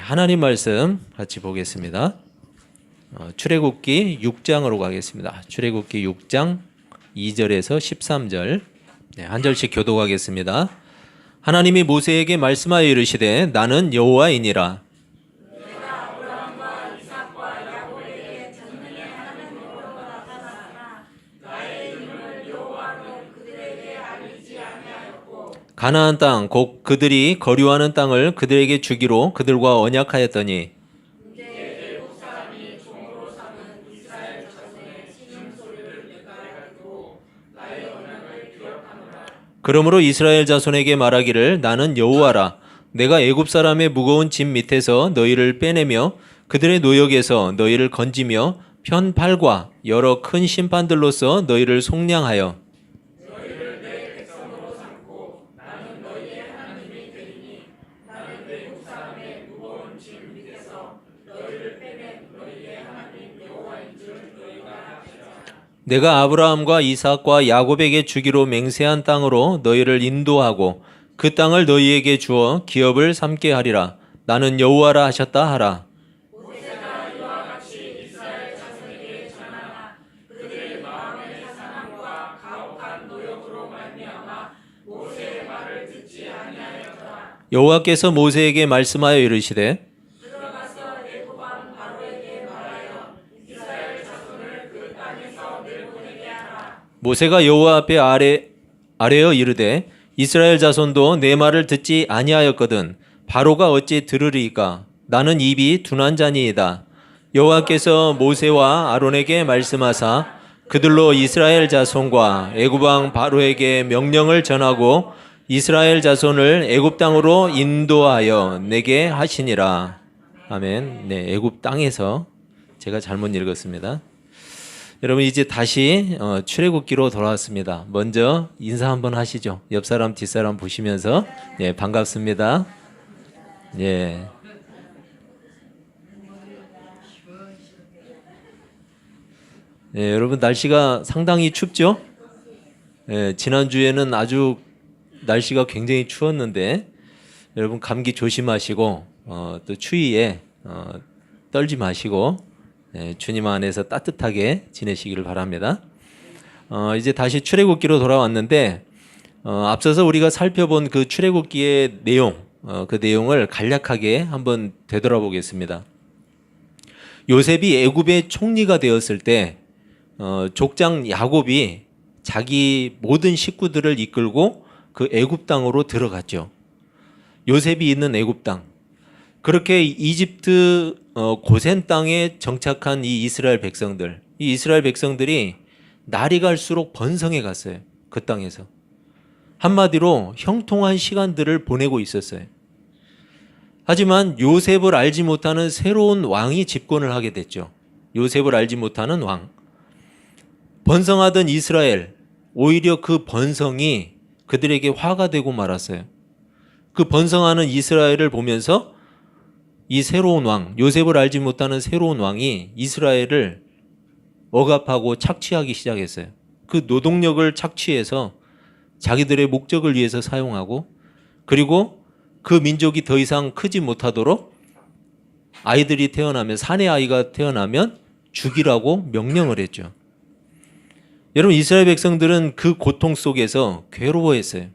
하나님 말씀 같이 보겠습니다. 출애굽기 6장으로 가겠습니다. 출애굽기 6장 2절에서 13절 한 절씩 교독하겠습니다. 하나님이 모세에게 말씀하여 이르시되 나는 여호와이니라. 가나안 땅 곧 그들이 거류하는 땅을 그들에게 주기로 그들과 언약하였더니 그러므로 이스라엘 자손에게 말하기를 나는 여호와라. 내가 애굽 사람의 무거운 짐 밑에서 너희를 빼내며 그들의 노역에서 너희를 건지며 편팔과 여러 큰 심판들로서 너희를 속량하여 내가 아브라함과 이삭과 야곱에게 주기로 맹세한 땅으로 너희를 인도하고 그 땅을 너희에게 주어 기업을 삼게 하리라. 나는 여호와라 하셨다 하라. 여호와께서 모세에게 말씀하여 이르시되 모세가 여호와 앞에 아뢰어 이르되 이스라엘 자손도 내 말을 듣지 아니하였거든 바로가 어찌 들으리이까. 나는 입이 둔한 자니이다. 여호와께서 모세와 아론에게 말씀하사 그들로 이스라엘 자손과 애굽 왕 바로에게 명령을 전하고 이스라엘 자손을 애굽 땅으로 인도하여 내게 하시니라. 아멘. 네, 애굽 땅에서 제가 잘못 읽었습니다. 여러분 이제 다시 출애굽기로 돌아왔습니다. 먼저 인사 한번 하시죠. 옆 사람 뒷사람 보시면서 예, 반갑습니다. 예. 예, 여러분 날씨가 상당히 춥죠? 예, 지난주에는 아주 날씨가 굉장히 추웠는데 여러분 감기 조심하시고 또 추위에 떨지 마시고 주님 안에서 따뜻하게 지내시기를 바랍니다. 이제 다시 출애굽기로 돌아왔는데 앞서서 우리가 살펴본 그 출애굽기의 내용, 그 내용을 간략하게 한번 되돌아보겠습니다. 요셉이 애굽의 총리가 되었을 때 족장 야곱이 자기 모든 식구들을 이끌고 그 애굽 땅으로 들어갔죠. 요셉이 있는 애굽 땅. 그렇게 이집트 고센 땅에 정착한 이 이스라엘 백성들, 이 이스라엘 백성들이 날이 갈수록 번성해 갔어요. 그 땅에서. 한마디로 형통한 시간들을 보내고 있었어요. 하지만 요셉을 알지 못하는 새로운 왕이 집권을 하게 됐죠. 요셉을 알지 못하는 왕. 번성하던 이스라엘, 오히려 그 번성이 그들에게 화가 되고 말았어요. 그 번성하는 이스라엘을 보면서 이 새로운 왕, 요셉을 알지 못하는 새로운 왕이 이스라엘을 억압하고 착취하기 시작했어요. 그 노동력을 착취해서 자기들의 목적을 위해서 사용하고 그리고 그 민족이 더 이상 크지 못하도록 아이들이 태어나면 사내 아이가 태어나면 죽이라고 명령을 했죠. 여러분 이스라엘 백성들은 그 고통 속에서 괴로워했어요.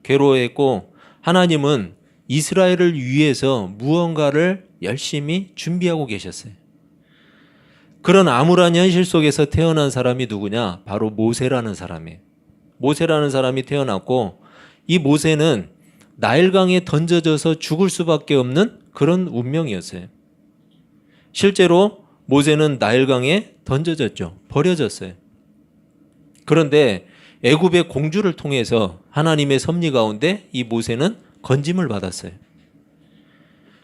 괴로워했고 하나님은 이스라엘을 위해서 무언가를 열심히 준비하고 계셨어요. 그런 암울한 현실 속에서 태어난 사람이 누구냐? 바로 모세라는 사람이에요. 모세라는 사람이 태어났고 이 모세는 나일강에 던져져서 죽을 수밖에 없는 그런 운명이었어요. 실제로 모세는 나일강에 던져졌죠. 버려졌어요. 그런데 애굽의 공주를 통해서 하나님의 섭리 가운데 이 모세는 건짐을 받았어요.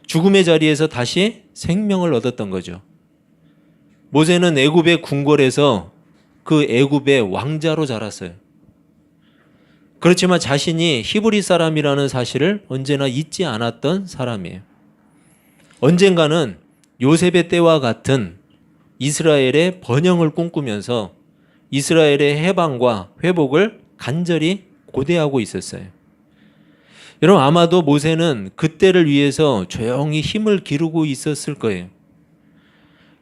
죽음의 자리에서 다시 생명을 얻었던 거죠. 모세는 애굽의 궁궐에서 그 애굽의 왕자로 자랐어요. 그렇지만 자신이 히브리 사람이라는 사실을 언제나 잊지 않았던 사람이에요. 언젠가는 요셉의 때와 같은 이스라엘의 번영을 꿈꾸면서 이스라엘의 해방과 회복을 간절히 고대하고 있었어요. 여러분 아마도 모세는 그때를 위해서 조용히 힘을 기르고 있었을 거예요.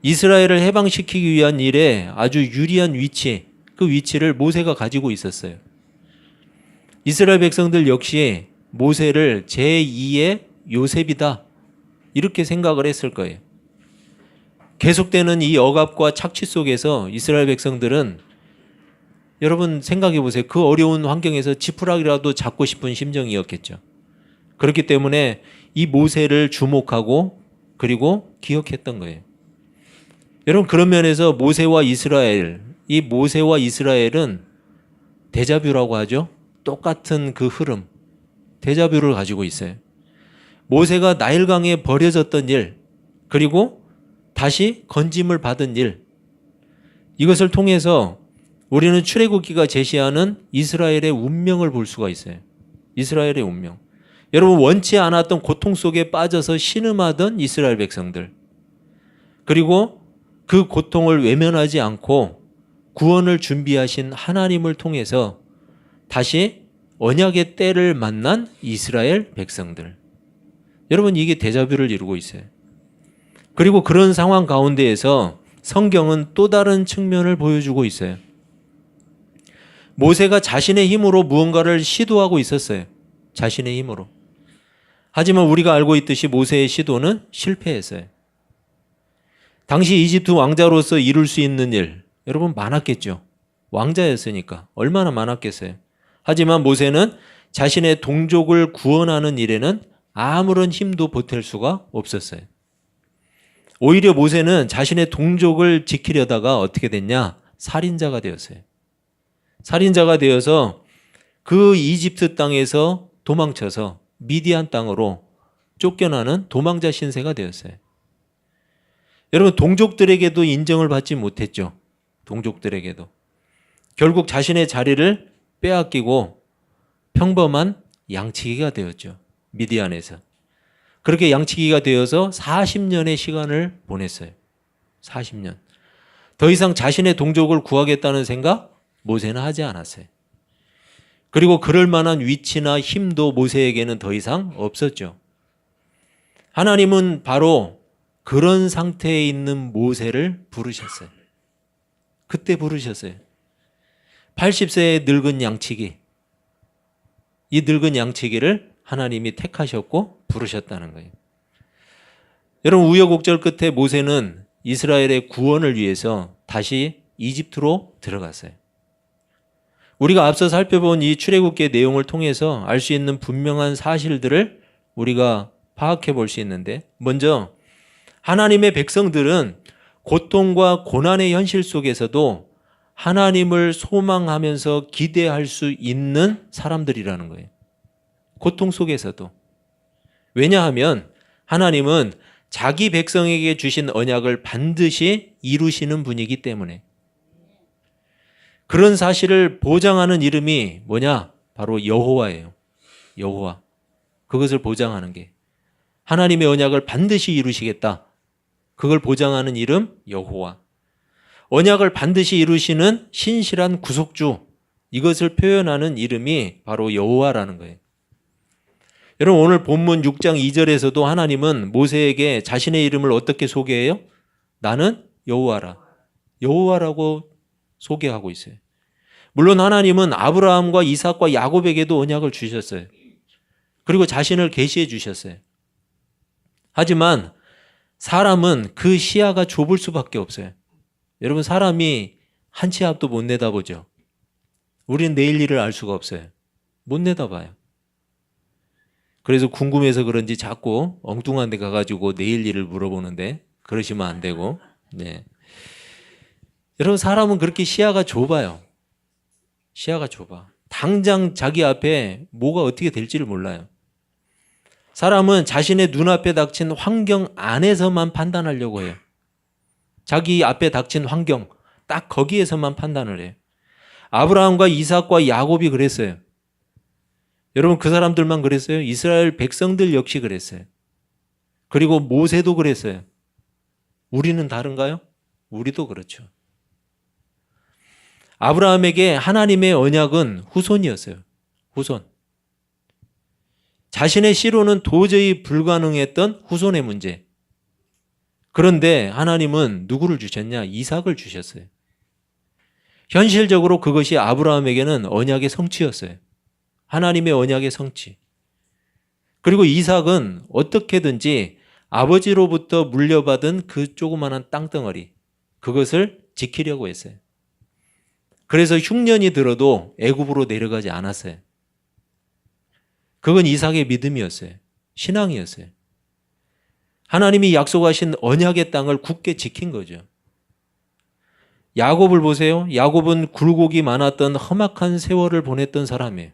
이스라엘을 해방시키기 위한 일에 아주 유리한 위치, 그 위치를 모세가 가지고 있었어요. 이스라엘 백성들 역시 모세를 제2의 요셉이다 이렇게 생각을 했을 거예요. 계속되는 이 억압과 착취 속에서 이스라엘 백성들은 여러분 생각해 보세요. 그 어려운 환경에서 지푸라기라도 잡고 싶은 심정이었겠죠. 그렇기 때문에 이 모세를 주목하고 그리고 기억했던 거예요. 여러분 그런 면에서 모세와 이스라엘, 이 모세와 이스라엘은 데자뷰라고 하죠. 똑같은 그 흐름, 데자뷰를 가지고 있어요. 모세가 나일강에 버려졌던 일, 그리고 다시 건짐을 받은 일, 이것을 통해서 우리는 출애굽기가 제시하는 이스라엘의 운명을 볼 수가 있어요. 이스라엘의 운명. 여러분 원치 않았던 고통 속에 빠져서 신음하던 이스라엘 백성들, 그리고 그 고통을 외면하지 않고 구원을 준비하신 하나님을 통해서 다시 언약의 때를 만난 이스라엘 백성들. 여러분 이게 데자뷰를 이루고 있어요. 그리고 그런 상황 가운데에서 성경은 또 다른 측면을 보여주고 있어요. 모세가 자신의 힘으로 무언가를 시도하고 있었어요. 자신의 힘으로. 하지만 우리가 알고 있듯이 모세의 시도는 실패했어요. 당시 이집트 왕자로서 이룰 수 있는 일, 여러분 많았겠죠. 왕자였으니까 얼마나 많았겠어요. 하지만 모세는 자신의 동족을 구원하는 일에는 아무런 힘도 보탤 수가 없었어요. 오히려 모세는 자신의 동족을 지키려다가 어떻게 됐냐? 살인자가 되었어요. 살인자가 되어서 그 이집트 땅에서 도망쳐서 미디안 땅으로 쫓겨나는 도망자 신세가 되었어요. 여러분 동족들에게도 인정을 받지 못했죠. 동족들에게도. 결국 자신의 자리를 빼앗기고 평범한 양치기가 되었죠. 미디안에서. 그렇게 양치기가 되어서 40년의 시간을 보냈어요. 40년. 더 이상 자신의 동족을 구하겠다는 생각 모세는 하지 않았어요. 그리고 그럴 만한 위치나 힘도 모세에게는 더 이상 없었죠. 하나님은 바로 그런 상태에 있는 모세를 부르셨어요. 그때 부르셨어요. 80세의 늙은 양치기. 이 늙은 양치기를 하나님이 택하셨고 부르셨다는 거예요. 여러분 우여곡절 끝에 모세는 이스라엘의 구원을 위해서 다시 이집트로 들어갔어요. 우리가 앞서 살펴본 이 출애굽기의 내용을 통해서 알 수 있는 분명한 사실들을 우리가 파악해 볼 수 있는데, 먼저 하나님의 백성들은 고통과 고난의 현실 속에서도 하나님을 소망하면서 기대할 수 있는 사람들이라는 거예요. 고통 속에서도. 왜냐하면 하나님은 자기 백성에게 주신 언약을 반드시 이루시는 분이기 때문에. 그런 사실을 보장하는 이름이 뭐냐? 바로 여호와예요. 여호와. 그것을 보장하는 게. 하나님의 언약을 반드시 이루시겠다. 그걸 보장하는 이름 여호와. 언약을 반드시 이루시는 신실한 구속주. 이것을 표현하는 이름이 바로 여호와라는 거예요. 여러분 오늘 본문 6장 2절에서도 하나님은 모세에게 자신의 이름을 어떻게 소개해요? 나는 여호와라. 여호와라고 소개하고 있어요. 물론 하나님은 아브라함과 이삭과 야곱에게도 언약을 주셨어요. 그리고 자신을 계시해 주셨어요. 하지만 사람은 그 시야가 좁을 수밖에 없어요. 여러분 사람이 한 치 앞도 못 내다보죠. 우리는 내일 일을 알 수가 없어요. 못 내다봐요. 그래서 궁금해서 그런지 자꾸 엉뚱한 데 가가지고 내일 일을 물어보는데 그러시면 안 되고. 네. 여러분 사람은 그렇게 시야가 좁아요. 시야가 좁아. 당장 자기 앞에 뭐가 어떻게 될지를 몰라요. 사람은 자신의 눈앞에 닥친 환경 안에서만 판단하려고 해요. 자기 앞에 닥친 환경, 딱 거기에서만 판단을 해요. 아브라함과 이삭과 야곱이 그랬어요. 여러분 그 사람들만 그랬어요? 이스라엘 백성들 역시 그랬어요. 그리고 모세도 그랬어요. 우리는 다른가요? 우리도 그렇죠. 아브라함에게 하나님의 언약은 후손이었어요. 후손. 자신의 씨로는 도저히 불가능했던 후손의 문제. 그런데 하나님은 누구를 주셨냐? 이삭을 주셨어요. 현실적으로 그것이 아브라함에게는 언약의 성취였어요. 하나님의 언약의 성취. 그리고 이삭은 어떻게든지 아버지로부터 물려받은 그 조그마한 땅덩어리, 그것을 지키려고 했어요. 그래서 흉년이 들어도 애굽으로 내려가지 않았어요. 그건 이삭의 믿음이었어요. 신앙이었어요. 하나님이 약속하신 언약의 땅을 굳게 지킨 거죠. 야곱을 보세요. 야곱은 굴곡이 많았던 험악한 세월을 보냈던 사람이에요.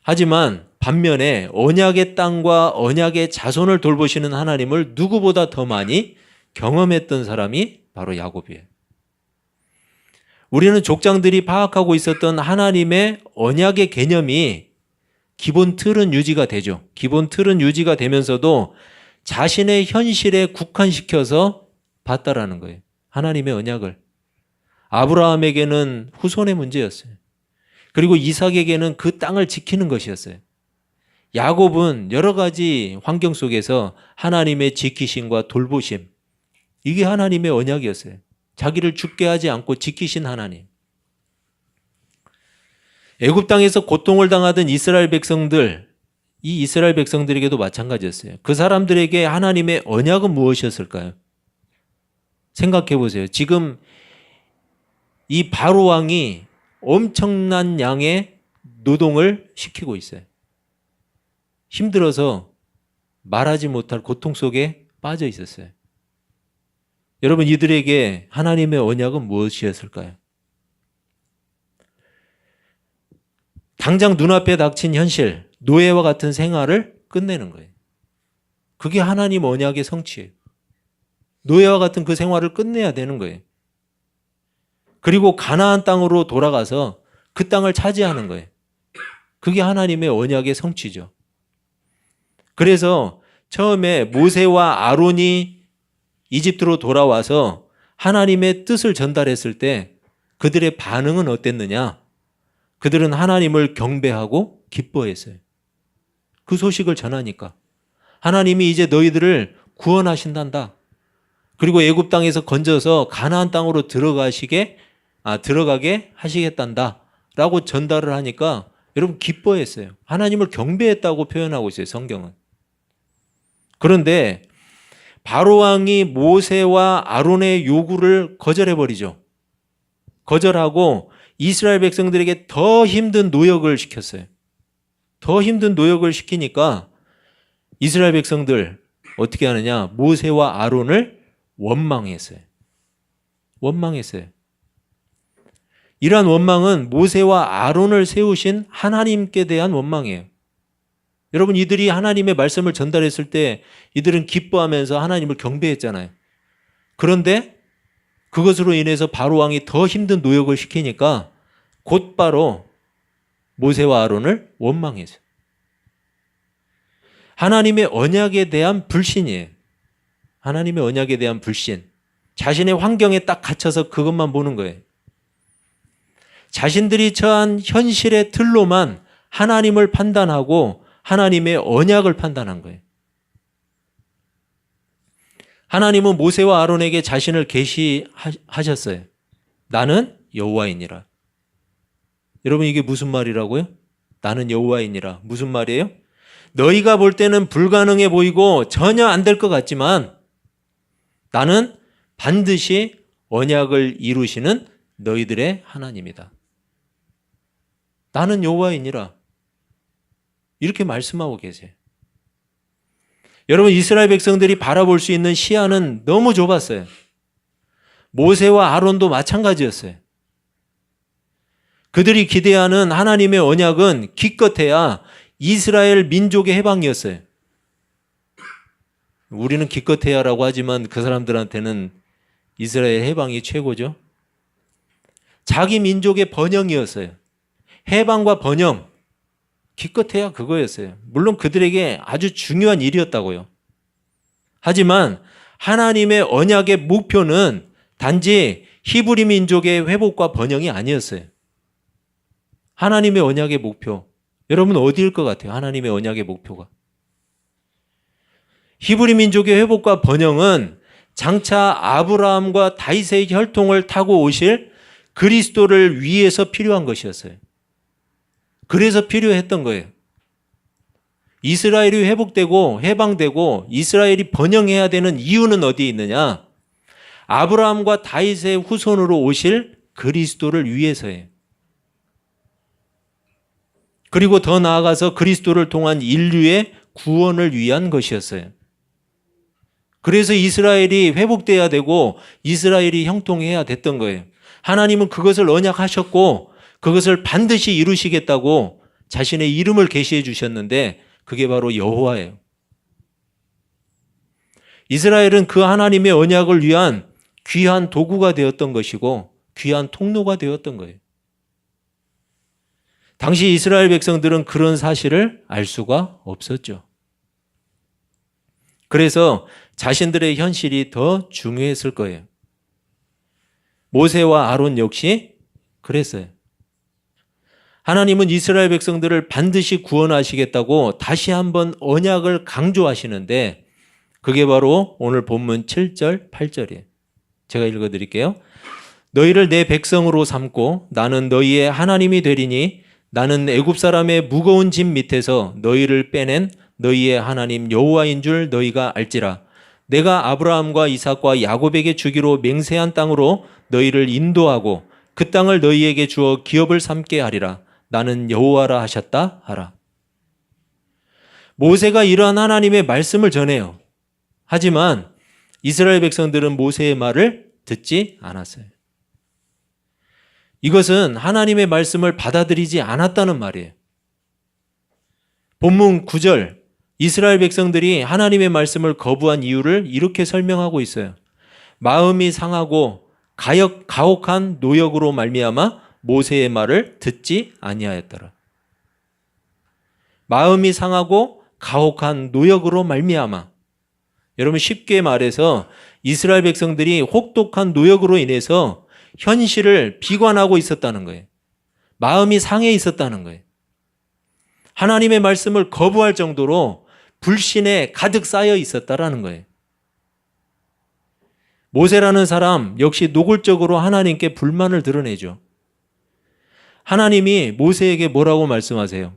하지만 반면에 언약의 땅과 언약의 자손을 돌보시는 하나님을 누구보다 더 많이 경험했던 사람이 바로 야곱이에요. 우리는 족장들이 파악하고 있었던 하나님의 언약의 개념이 기본 틀은 유지가 되죠. 기본 틀은 유지가 되면서도 자신의 현실에 국한시켜서 봤다라는 거예요. 하나님의 언약을. 아브라함에게는 후손의 문제였어요. 그리고 이삭에게는 그 땅을 지키는 것이었어요. 야곱은 여러 가지 환경 속에서 하나님의 지키심과 돌보심, 이게 하나님의 언약이었어요. 자기를 죽게 하지 않고 지키신 하나님. 애굽 땅에서 고통을 당하던 이스라엘 백성들, 이 이스라엘 백성들에게도 마찬가지였어요. 그 사람들에게 하나님의 언약은 무엇이었을까요? 생각해 보세요. 지금 이 바로 왕이 엄청난 양의 노동을 시키고 있어요. 힘들어서 말하지 못할 고통 속에 빠져 있었어요. 여러분, 이들에게 하나님의 언약은 무엇이었을까요? 당장 눈앞에 닥친 현실, 노예와 같은 생활을 끝내는 거예요. 그게 하나님 언약의 성취예요. 노예와 같은 그 생활을 끝내야 되는 거예요. 그리고 가나안 땅으로 돌아가서 그 땅을 차지하는 거예요. 그게 하나님의 언약의 성취죠. 그래서 처음에 모세와 아론이 이집트로 돌아와서 하나님의 뜻을 전달했을 때 그들의 반응은 어땠느냐? 그들은 하나님을 경배하고 기뻐했어요. 그 소식을 전하니까. 하나님이 이제 너희들을 구원하신단다. 그리고 애굽 땅에서 건져서 가나안 땅으로 들어가게 하시겠단다. 라고 전달을 하니까 여러분 기뻐했어요. 하나님을 경배했다고 표현하고 있어요, 성경은. 그런데 바로 왕이 모세와 아론의 요구를 거절해버리죠. 거절하고 이스라엘 백성들에게 더 힘든 노역을 시켰어요. 더 힘든 노역을 시키니까 이스라엘 백성들 어떻게 하느냐? 모세와 아론을 원망했어요. 원망했어요. 이러한 원망은 모세와 아론을 세우신 하나님께 대한 원망이에요. 여러분, 이들이 하나님의 말씀을 전달했을 때 이들은 기뻐하면서 하나님을 경배했잖아요. 그런데 그것으로 인해서 바로 왕이 더 힘든 노역을 시키니까 곧바로 모세와 아론을 원망했어요. 하나님의 언약에 대한 불신이에요. 하나님의 언약에 대한 불신. 자신의 환경에 딱 갇혀서 그것만 보는 거예요. 자신들이 처한 현실의 틀로만 하나님을 판단하고 하나님의 언약을 판단한 거예요. 하나님은 모세와 아론에게 자신을 계시하셨어요. 나는 여호와이니라. 여러분, 이게 무슨 말이라고요? 나는 여호와이니라. 무슨 말이에요? 너희가 볼 때는 불가능해 보이고 전혀 안 될 것 같지만 나는 반드시 언약을 이루시는 너희들의 하나님이다. 나는 여호와이니라. 이렇게 말씀하고 계세요. 여러분, 이스라엘 백성들이 바라볼 수 있는 시야는 너무 좁았어요. 모세와 아론도 마찬가지였어요. 그들이 기대하는 하나님의 언약은 기껏해야 이스라엘 민족의 해방이었어요. 우리는 기껏해야라고 하지만 그 사람들한테는 이스라엘 해방이 최고죠. 자기 민족의 번영이었어요. 해방과 번영, 기껏해야 그거였어요. 물론 그들에게 아주 중요한 일이었다고요. 하지만 하나님의 언약의 목표는 단지 히브리 민족의 회복과 번영이 아니었어요. 하나님의 언약의 목표, 여러분 어디일 것 같아요? 하나님의 언약의 목표가. 히브리 민족의 회복과 번영은 장차 아브라함과 다윗의 혈통을 타고 오실 그리스도를 위해서 필요한 것이었어요. 그래서 필요했던 거예요. 이스라엘이 회복되고 해방되고 이스라엘이 번영해야 되는 이유는 어디에 있느냐? 아브라함과 다윗의 후손으로 오실 그리스도를 위해서예요. 그리고 더 나아가서 그리스도를 통한 인류의 구원을 위한 것이었어요. 그래서 이스라엘이 회복돼야 되고 이스라엘이 형통해야 됐던 거예요. 하나님은 그것을 언약하셨고 그것을 반드시 이루시겠다고 자신의 이름을 계시해 주셨는데 그게 바로 여호와예요. 이스라엘은 그 하나님의 언약을 위한 귀한 도구가 되었던 것이고 귀한 통로가 되었던 거예요. 당시 이스라엘 백성들은 그런 사실을 알 수가 없었죠. 그래서 자신들의 현실이 더 중요했을 거예요. 모세와 아론 역시 그랬어요. 하나님은 이스라엘 백성들을 반드시 구원하시겠다고 다시 한번 언약을 강조하시는데 그게 바로 오늘 본문 7절, 8절이에요. 제가 읽어드릴게요. 너희를 내 백성으로 삼고 나는 너희의 하나님이 되리니 나는 애굽 사람의 무거운 짐 밑에서 너희를 빼낸 너희의 하나님 여호와인 줄 너희가 알지라. 내가 아브라함과 이삭과 야곱에게 주기로 맹세한 땅으로 너희를 인도하고 그 땅을 너희에게 주어 기업을 삼게 하리라. 나는 여호와라 하셨다 하라. 모세가 이러한 하나님의 말씀을 전해요. 하지만 이스라엘 백성들은 모세의 말을 듣지 않았어요. 이것은 하나님의 말씀을 받아들이지 않았다는 말이에요. 본문 9절 이스라엘 백성들이 하나님의 말씀을 거부한 이유를 이렇게 설명하고 있어요. 마음이 상하고 가혹한 노역으로 말미암아 모세의 말을 듣지 아니하였더라. 마음이 상하고 가혹한 노역으로 말미암아. 여러분 쉽게 말해서 이스라엘 백성들이 혹독한 노역으로 인해서 현실을 비관하고 있었다는 거예요. 마음이 상해 있었다는 거예요. 하나님의 말씀을 거부할 정도로 불신에 가득 쌓여 있었다라는 거예요. 모세라는 사람 역시 노골적으로 하나님께 불만을 드러내죠. 하나님이 모세에게 뭐라고 말씀하세요?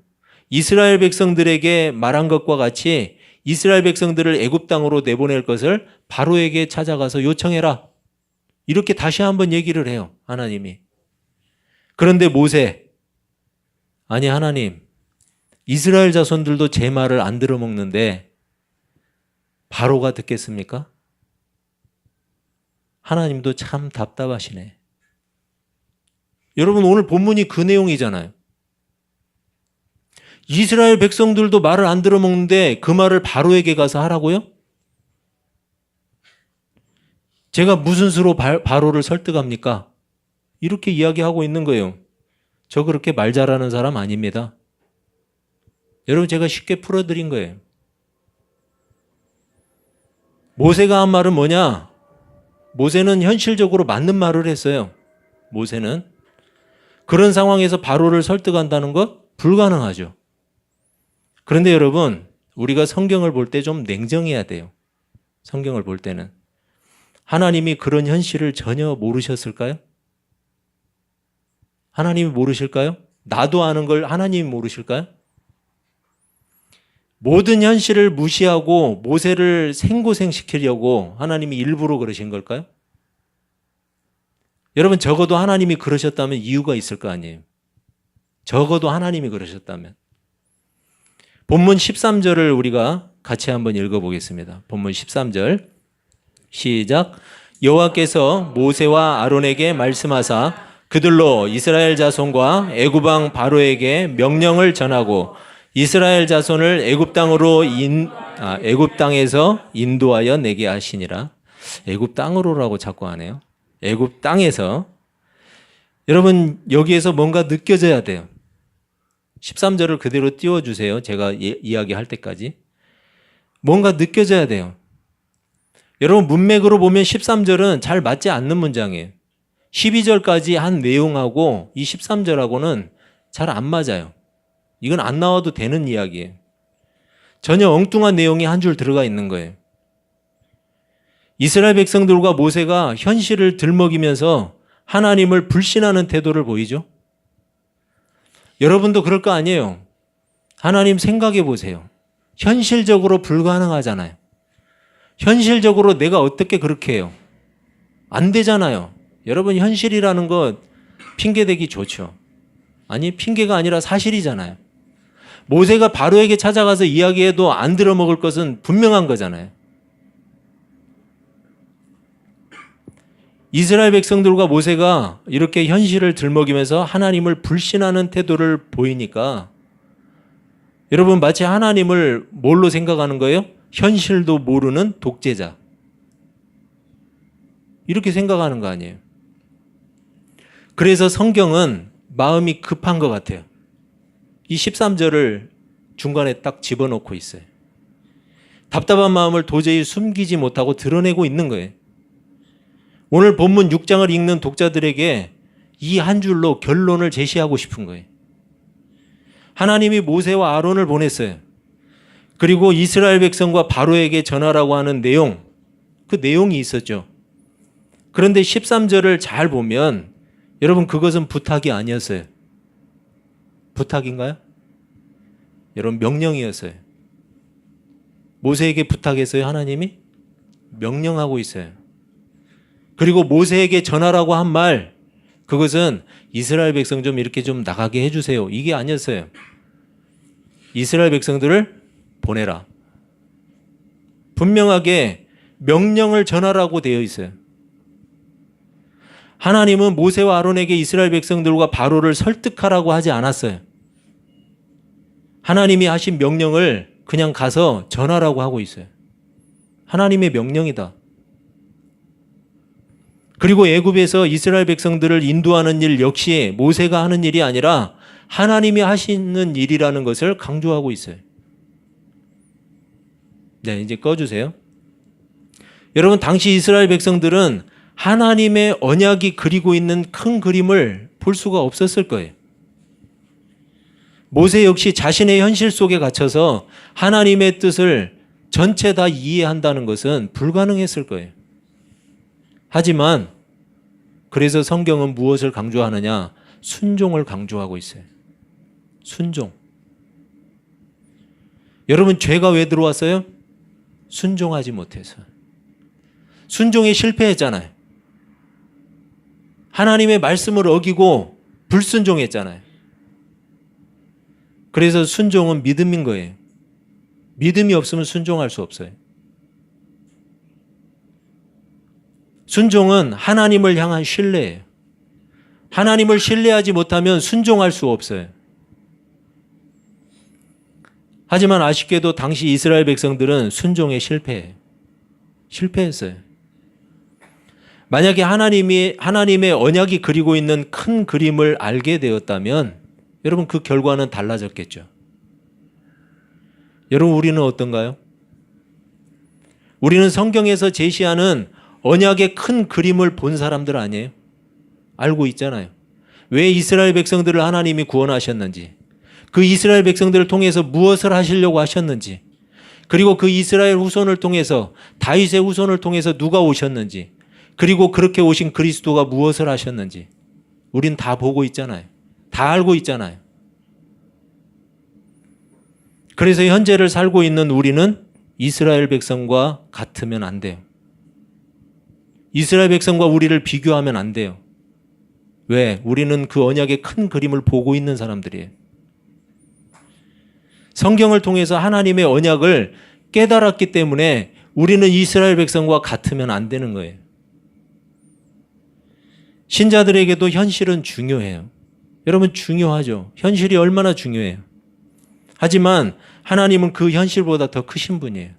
이스라엘 백성들에게 말한 것과 같이 이스라엘 백성들을 애굽 땅으로 내보낼 것을 바로에게 찾아가서 요청해라. 이렇게 다시 한번 얘기를 해요. 하나님이. 그런데 모세, 아니 하나님, 이스라엘 자손들도 제 말을 안 들어먹는데 바로가 듣겠습니까? 하나님도 참 답답하시네. 여러분 오늘 본문이 그 내용이잖아요. 이스라엘 백성들도 말을 안 들어먹는데 그 말을 바로에게 가서 하라고요? 제가 무슨 수로 바로를 설득합니까? 이렇게 이야기하고 있는 거예요. 저 그렇게 말 잘하는 사람 아닙니다. 여러분 제가 쉽게 풀어드린 거예요. 모세가 한 말은 뭐냐? 모세는 현실적으로 맞는 말을 했어요. 모세는. 그런 상황에서 바로를 설득한다는 것 불가능하죠. 그런데 여러분 우리가 성경을 볼 때 좀 냉정해야 돼요. 성경을 볼 때는. 하나님이 그런 현실을 전혀 모르셨을까요? 하나님이 모르실까요? 나도 아는 걸 하나님이 모르실까요? 모든 현실을 무시하고 모세를 생고생시키려고 하나님이 일부러 그러신 걸까요? 여러분 적어도 하나님이 그러셨다면 이유가 있을 거 아니에요. 적어도 하나님이 그러셨다면. 본문 13절을 우리가 같이 한번 읽어보겠습니다. 본문 13절 시작. 여호와께서 모세와 아론에게 말씀하사 그들로 이스라엘 자손과 애굽 왕 바로에게 명령을 전하고 이스라엘 자손을 애굽 땅에서 인도하여 내게 하시니라. 애굽 땅으로라고 자꾸 하네요. 애굽 땅에서. 여러분 여기에서 뭔가 느껴져야 돼요. 13절을 그대로 띄워주세요. 제가 이야기할 때까지. 뭔가 느껴져야 돼요. 여러분 문맥으로 보면 13절은 잘 맞지 않는 문장이에요. 12절까지 한 내용하고 이 13절하고는 잘 안 맞아요. 이건 안 나와도 되는 이야기예요. 전혀 엉뚱한 내용이 한 줄 들어가 있는 거예요. 이스라엘 백성들과 모세가 현실을 들먹이면서 하나님을 불신하는 태도를 보이죠. 여러분도 그럴 거 아니에요. 하나님 생각해 보세요. 현실적으로 불가능하잖아요. 현실적으로 내가 어떻게 그렇게 해요? 안 되잖아요. 여러분, 현실이라는 것 핑계대기 좋죠. 아니, 핑계가 아니라 사실이잖아요. 모세가 바로에게 찾아가서 이야기해도 안 들어먹을 것은 분명한 거잖아요. 이스라엘 백성들과 모세가 이렇게 현실을 들먹이면서 하나님을 불신하는 태도를 보이니까 여러분, 마치 하나님을 뭘로 생각하는 거예요? 현실도 모르는 독재자. 이렇게 생각하는 거 아니에요. 그래서 성경은 마음이 급한 것 같아요. 이 13절을 중간에 딱 집어넣고 있어요. 답답한 마음을 도저히 숨기지 못하고 드러내고 있는 거예요. 오늘 본문 6장을 읽는 독자들에게 이 한 줄로 결론을 제시하고 싶은 거예요. 하나님이 모세와 아론을 보냈어요. 그리고 이스라엘 백성과 바로에게 전하라고 하는 내용, 그 내용이 있었죠. 그런데 13절을 잘 보면 여러분, 그것은 부탁이 아니었어요. 부탁인가요? 여러분, 명령이었어요. 모세에게 부탁했어요, 하나님이? 명령하고 있어요. 그리고 모세에게 전하라고 한 말, 그것은 이스라엘 백성 좀 이렇게 좀 나가게 해주세요. 이게 아니었어요. 이스라엘 백성들을 보내라. 분명하게 명령을 전하라고 되어 있어요. 하나님은 모세와 아론에게 이스라엘 백성들과 바로를 설득하라고 하지 않았어요. 하나님이 하신 명령을 그냥 가서 전하라고 하고 있어요. 하나님의 명령이다. 그리고 애굽에서 이스라엘 백성들을 인도하는 일 역시 모세가 하는 일이 아니라 하나님이 하시는 일이라는 것을 강조하고 있어요. 네, 이제 꺼주세요. 여러분, 당시 이스라엘 백성들은 하나님의 언약이 그리고 있는 큰 그림을 볼 수가 없었을 거예요. 모세 역시 자신의 현실 속에 갇혀서 하나님의 뜻을 전체 다 이해한다는 것은 불가능했을 거예요. 하지만 그래서 성경은 무엇을 강조하느냐? 순종을 강조하고 있어요. 순종. 여러분, 죄가 왜 들어왔어요? 순종하지 못해서. 순종에 실패했잖아요. 하나님의 말씀을 어기고 불순종했잖아요. 그래서 순종은 믿음인 거예요. 믿음이 없으면 순종할 수 없어요. 순종은 하나님을 향한 신뢰예요. 하나님을 신뢰하지 못하면 순종할 수 없어요. 하지만 아쉽게도 당시 이스라엘 백성들은 순종에 실패했어요. 만약에 하나님의 언약이 그리고 있는 큰 그림을 알게 되었다면 여러분, 그 결과는 달라졌겠죠. 여러분, 우리는 어떤가요? 우리는 성경에서 제시하는 언약의 큰 그림을 본 사람들 아니에요? 알고 있잖아요. 왜 이스라엘 백성들을 하나님이 구원하셨는지, 그 이스라엘 백성들을 통해서 무엇을 하시려고 하셨는지, 그리고 그 이스라엘 후손을 통해서, 다윗의 후손을 통해서 누가 오셨는지, 그리고 그렇게 오신 그리스도가 무엇을 하셨는지 우린 다 보고 있잖아요. 다 알고 있잖아요. 그래서 현재를 살고 있는 우리는 이스라엘 백성과 같으면 안 돼요. 이스라엘 백성과 우리를 비교하면 안 돼요. 왜? 우리는 그 언약의 큰 그림을 보고 있는 사람들이에요. 성경을 통해서 하나님의 언약을 깨달았기 때문에 우리는 이스라엘 백성과 같으면 안 되는 거예요. 신자들에게도 현실은 중요해요. 여러분, 중요하죠. 현실이 얼마나 중요해요. 하지만 하나님은 그 현실보다 더 크신 분이에요.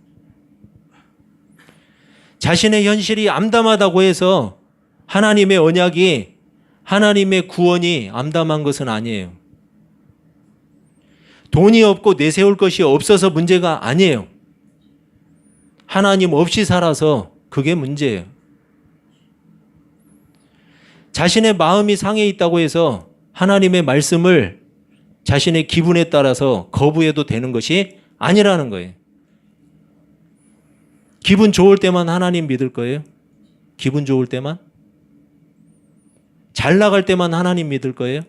자신의 현실이 암담하다고 해서 하나님의 언약이, 하나님의 구원이 암담한 것은 아니에요. 돈이 없고 내세울 것이 없어서 문제가 아니에요. 하나님 없이 살아서 그게 문제예요. 자신의 마음이 상해 있다고 해서 하나님의 말씀을 자신의 기분에 따라서 거부해도 되는 것이 아니라는 거예요. 기분 좋을 때만 하나님 믿을 거예요? 기분 좋을 때만? 잘 나갈 때만 하나님 믿을 거예요?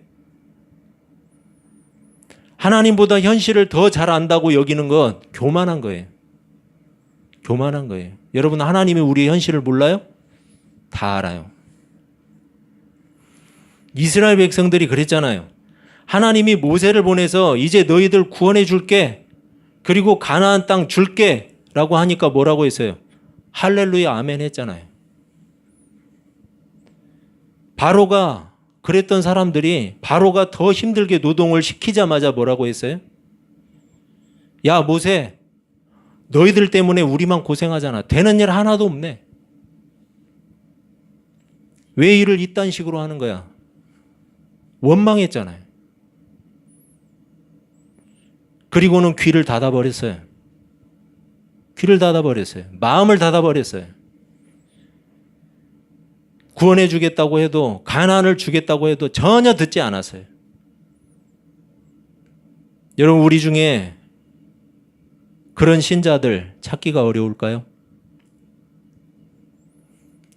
하나님보다 현실을 더 잘 안다고 여기는 건 교만한 거예요. 교만한 거예요. 여러분, 하나님이 우리의 현실을 몰라요? 다 알아요. 이스라엘 백성들이 그랬잖아요. 하나님이 모세를 보내서 이제 너희들 구원해 줄게. 그리고 가나안 땅 줄게. 라고 하니까 뭐라고 했어요? 할렐루야 아멘 했잖아요. 바로가 그랬던 사람들이 바로가 더 힘들게 노동을 시키자마자 뭐라고 했어요? 야 모세, 너희들 때문에 우리만 고생하잖아. 되는 일 하나도 없네. 왜 일을 이딴 식으로 하는 거야? 원망했잖아요. 그리고는 귀를 닫아버렸어요. 귀를 닫아버렸어요. 마음을 닫아버렸어요. 구원해 주겠다고 해도, 가나안을 주겠다고 해도 전혀 듣지 않았어요. 여러분, 우리 중에 그런 신자들 찾기가 어려울까요?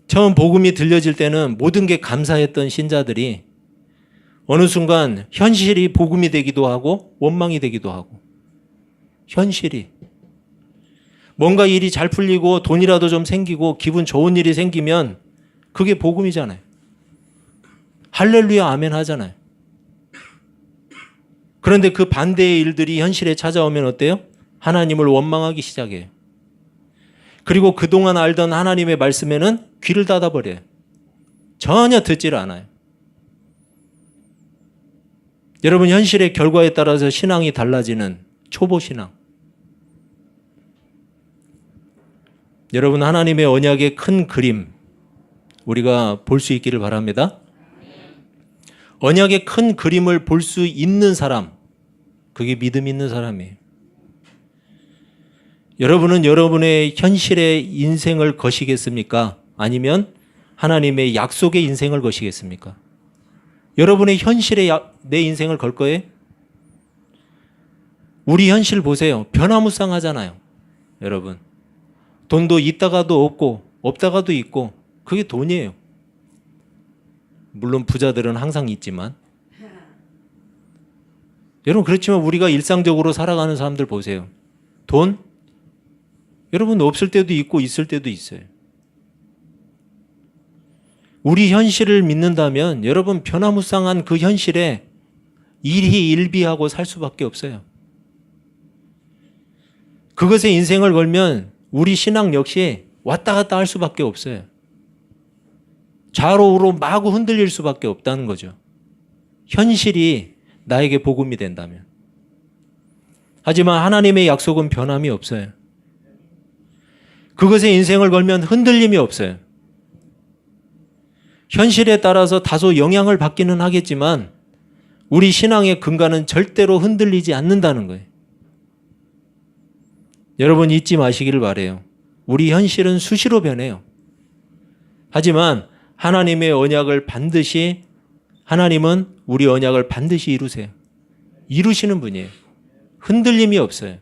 처음 복음이 들려질 때는 모든 게 감사했던 신자들이 어느 순간 현실이 복음이 되기도 하고 원망이 되기도 하고, 현실이 뭔가 일이 잘 풀리고 돈이라도 좀 생기고 기분 좋은 일이 생기면 그게 복음이잖아요. 할렐루야 아멘 하잖아요. 그런데 그 반대의 일들이 현실에 찾아오면 어때요? 하나님을 원망하기 시작해요. 그리고 그동안 알던 하나님의 말씀에는 귀를 닫아버려요. 전혀 듣지를 않아요. 여러분, 현실의 결과에 따라서 신앙이 달라지는 초보신앙. 여러분, 하나님의 언약의 큰 그림 우리가 볼 수 있기를 바랍니다. 언약의 큰 그림을 볼 수 있는 사람, 그게 믿음 있는 사람이에요. 여러분은 여러분의 현실의 인생을 거시겠습니까? 아니면 하나님의 약속의 인생을 거시겠습니까? 여러분의 현실에 내 인생을 걸 거예요? 우리 현실 보세요. 변화무쌍하잖아요. 여러분, 돈도 있다가도 없고 없다가도 있고, 그게 돈이에요. 물론 부자들은 항상 있지만, 여러분, 그렇지만 우리가 일상적으로 살아가는 사람들 보세요. 돈? 여러분, 없을 때도 있고 있을 때도 있어요. 우리 현실을 믿는다면 여러분, 변화무쌍한 그 현실에 일희일비하고 살 수밖에 없어요. 그것에 인생을 걸면 우리 신앙 역시 왔다 갔다 할 수밖에 없어요. 좌로 우로 마구 흔들릴 수밖에 없다는 거죠. 현실이 나에게 복음이 된다면. 하지만 하나님의 약속은 변함이 없어요. 그것에 인생을 걸면 흔들림이 없어요. 현실에 따라서 다소 영향을 받기는 하겠지만 우리 신앙의 근간은 절대로 흔들리지 않는다는 거예요. 여러분, 잊지 마시기를 바라요. 우리 현실은 수시로 변해요. 하지만 하나님의 언약을 반드시, 하나님은 우리 언약을 반드시 이루세요. 이루시는 분이에요. 흔들림이 없어요.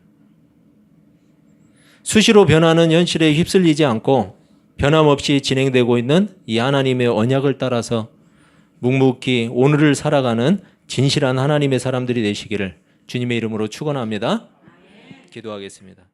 수시로 변하는 현실에 휩쓸리지 않고 변함없이 진행되고 있는 이 하나님의 언약을 따라서 묵묵히 오늘을 살아가는 진실한 하나님의 사람들이 되시기를 주님의 이름으로 축원합니다. 기도하겠습니다.